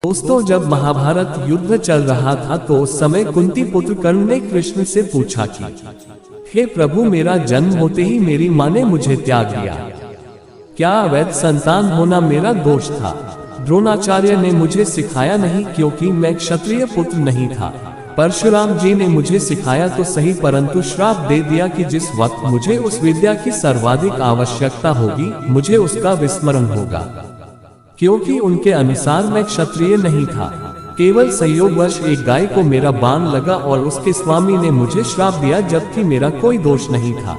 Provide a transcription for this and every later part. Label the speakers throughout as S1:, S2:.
S1: दोस्तों, जब महाभारत युद्ध चल रहा था तो उस समय कुंती पुत्र कर्ण ने कृष्ण से पूछा कि हे प्रभु, मेरा जन्म होते ही मेरी माँ ने मुझे त्याग दिया। क्या अवैध संतान होना मेरा दोष था? द्रोणाचार्य ने मुझे सिखाया नहीं, क्योंकि मैं क्षत्रिय पुत्र नहीं था। परशुराम जी ने मुझे सिखाया तो सही, परंतु श्राप दे दिया कि जिस वक्त मुझे उस विद्या की सर्वाधिक आवश्यकता होगी, मुझे उसका विस्मरण होगा, क्योंकि उनके अनुसार मैं क्षत्रिय नहीं था। केवल संयोगवश एक गाय को मेरा बाण लगा और उसके स्वामी ने मुझे श्राप दिया, जबकि मेरा कोई दोष नहीं था।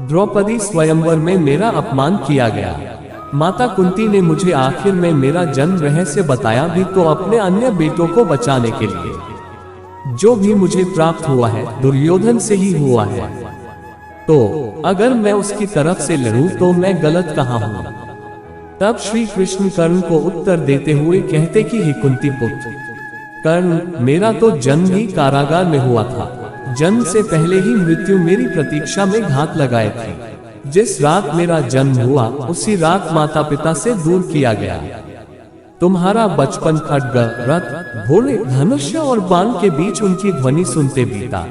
S1: द्रौपदी स्वयंवर में मेरा अपमान किया गया। माता कुंती ने मुझे आखिर में मेरा जन्म रहस्य बताया भी तो अपने अन्य बेटों को बचाने के लिए। जो भी मुझे प्राप्त हुआ है दुर्योधन से ही हुआ है, तो अगर मैं उसकी तरफ से लड़ूं तो मैं गलत कहाँ हूँ? तब श्री कृष्ण कर्ण को उत्तर देते हुए कहते कि हे कुंती पुत्र कर्ण, मेरा तो जन्म ही कारागार में हुआ था। जन्म से पहले ही मृत्यु मेरी प्रतीक्षा में घात लगाए थी। जिस रात मेरा जन्म हुआ उसी रात माता पिता से दूर किया गया। तुम्हारा बचपन खड्ग, रथ, घोड़े, धनुष्य और बाण के बीच उनकी ध्वनि सुनते बीता,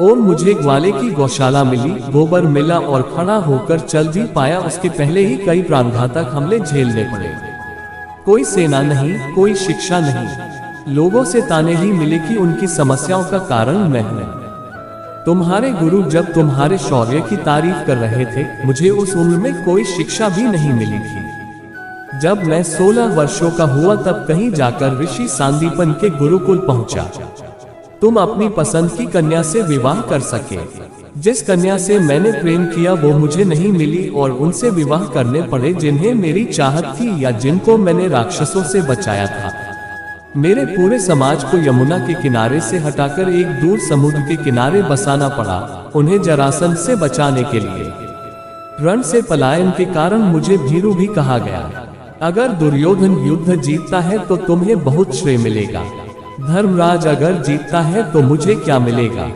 S1: और मुझे ग्वाले की गौशाला मिली, गोबर मिला और खड़ा होकर चल भी पाया। उसके पहले ही कई प्राणघातक हमले झेलने पड़े। कोई सेना नहीं, कोई शिक्षा नहीं, लोगों से ताने ही मिले कि उनकी समस्याओं का कारण मैं हूं। तुम्हारे गुरु जब तुम्हारे शौर्य की तारीफ कर रहे थे, मुझे उस उम्र में कोई शिक्षा भी नहीं मिली थी। जब मैं 16 वर्षों का हुआ तब कहीं जाकर ऋषि सांदीपन के गुरुकुल पहुंचा। तुम अपनी पसंद की कन्या से विवाह कर सके। जिस कन्या से मैंने प्रेम किया वो मुझे नहीं मिली और उनसे विवाह करने पड़े जिन्हें मेरी चाहत थी या जिनको मैंने राक्षसों से बचाया था। मेरे पूरे समाज को यमुना के किनारे से हटाकर एक दूर समुद्र के किनारे बसाना पड़ा, उन्हें जरासंध से बचाने के लिए। रण से पलायन के कारण मुझे भीरू भी कहा गया। अगर दुर्योधन युद्ध जीतता है तो तुम्हें बहुत श्रेय मिलेगा। धर्मराज अगर जीतता है तो मुझे क्या मिलेगा?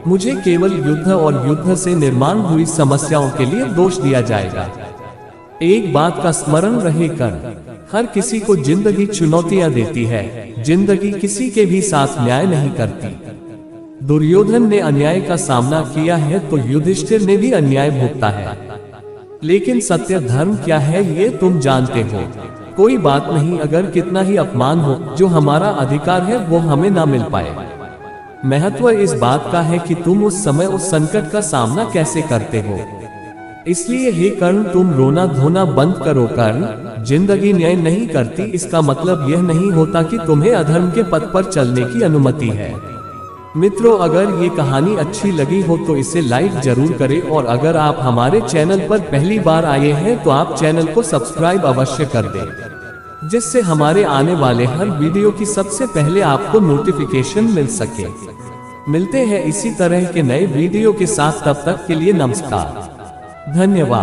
S1: मुझे केवल युद्ध और युद्ध से निर्माण हुई समस्याओं के लिए दोष दिया जाएगा। एक बात का स्मरण रहे कर, हर किसी को जिंदगी चुनौतियां देती है। जिंदगी किसी के भी साथ न्याय नहीं करती। दुर्योधन ने अन्याय का सामना किया है तो युधिष्ठिर ने भी अन्याय भोगता है। लेकिन सत्य धर्म क्या है ये तुम जानते हो। कोई बात नहीं, अगर कितना ही अपमान हो, जो हमारा अधिकार है वो हमें ना मिल पाए। महत्व इस बात का है कि तुम उस समय उस संकट का सामना कैसे करते हो। इसलिए हे कर्ण, तुम रोना धोना बंद करो। कर्ण, जिंदगी न्याय नहीं करती, इसका मतलब यह नहीं होता कि तुम्हें अधर्म के पथ पर चलने की अनुमति है। मित्रों, अगर ये कहानी अच्छी लगी हो तो इसे लाइक जरूर करें, और अगर आप हमारे चैनल पर पहली बार आए हैं तो आप चैनल को सब्सक्राइब अवश्य कर दें, जिससे हमारे आने वाले हर वीडियो की सबसे पहले आपको नोटिफिकेशन मिल सके। मिलते हैं इसी तरह के नए वीडियो के साथ, तब तक के लिए नमस्कार, धन्यवाद।